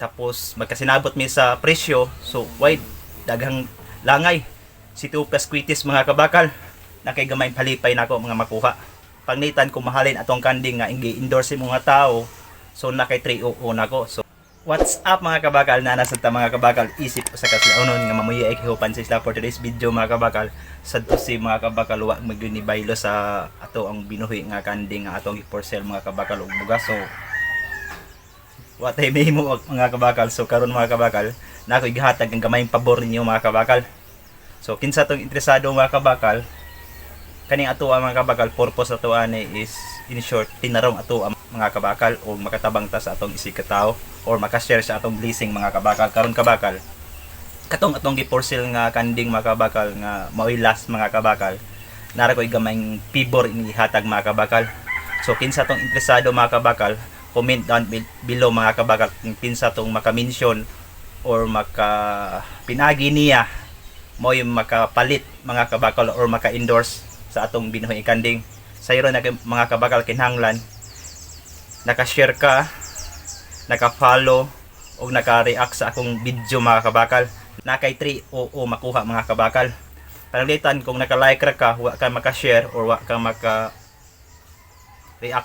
Tapos magkasinabot mi sa presyo, so wide daghang langay. Si Tupas Quitis mga kabakal, nakay gamay palipay nako mga makuha. Pagnitan ko mahalin atong kanding nga i-endorse mga tao, so nakay 300 nako. So what's up mga kabakal, na nasa mga kabakal isip sa kasilaunon nga mamuya ay kihupan sila for today's video mga kabakal. Sadto si mga kabakal wa magyunibaylo sa ato ang binuhi nga kanding nga atong for sale mga kabakal ug bugas. So what ay may mo mga kabakal. So karon mga kabakal, na ako igihatag ang gamayng pabor ninyo mga kabakal. So kinsa tong interesado mga kabakal, kaning ato ang mga kabakal, purpose ato ani is in short tinarong ato ang mga kabakal o makatabang ta sa atong isig ka tao or makashare sa atong blessing mga kabakal. Karon kabakal, katong atong gi-for-sale nga kanding mga kabakal nga maoy last mga kabakal, nara koy gamayng pibor inihatag mga kabakal. So kinsa tong interesado mga kabakal, comment down below mga kabakal kung kinsa tong maka-mention or maka-pinagi niya mo yung makapalit mga kabakal or maka-endorse sa atong binuhi kanding. Sayro na mga kabakal kinahanglan naka-share ka, naka-follow o naka-react sa akong video mga kabakal. Nakay 300 makuha mga kabakal. Panalitan kung naka-like ra ka, wa ka maka-share or wa ka maka-react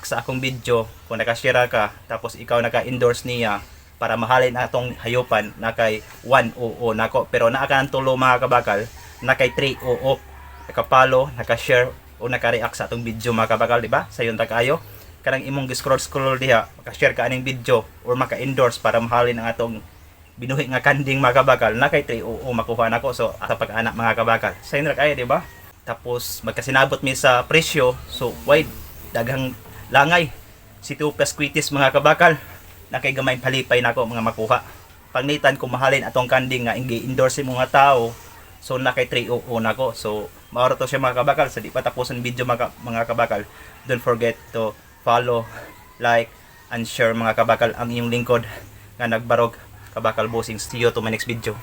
sa akong video, kung naka-share ka tapos ikaw naka-endorse niya para mahalin atong hayupan, nakay 100 nako. Pero naa ka ng tulo mga kabakal, nakay 300, naka-follow, naka-share o naka-react sa atong video mga kabakal, di ba? Sayon ta kayo. Kanang imong scroll diha, maka-share ka aning video or maka-endorse para mahalin ang atong binuhi nga kanding mga kabakal, nakay 300 makuha nako. So ata pag-anak mga kabakal, sayon ra kayo, di ba? Tapos magkasinabot mi sa presyo, so wide daghang langay. Si Tupas Quitis mga kabakal, nakay gamay palipay nako mga makuha. Pagnitan ko mahalin atong kanding nga i-endorse mga tao, so nakay 300 nako. So maoro to siya mga kabakal. Sa di pa tapuson video mga kabakal, don't forget to follow, like, and share mga kabakal ang iyong lingkod nga nagbarog, Kabakal Bossing. See you to my next video.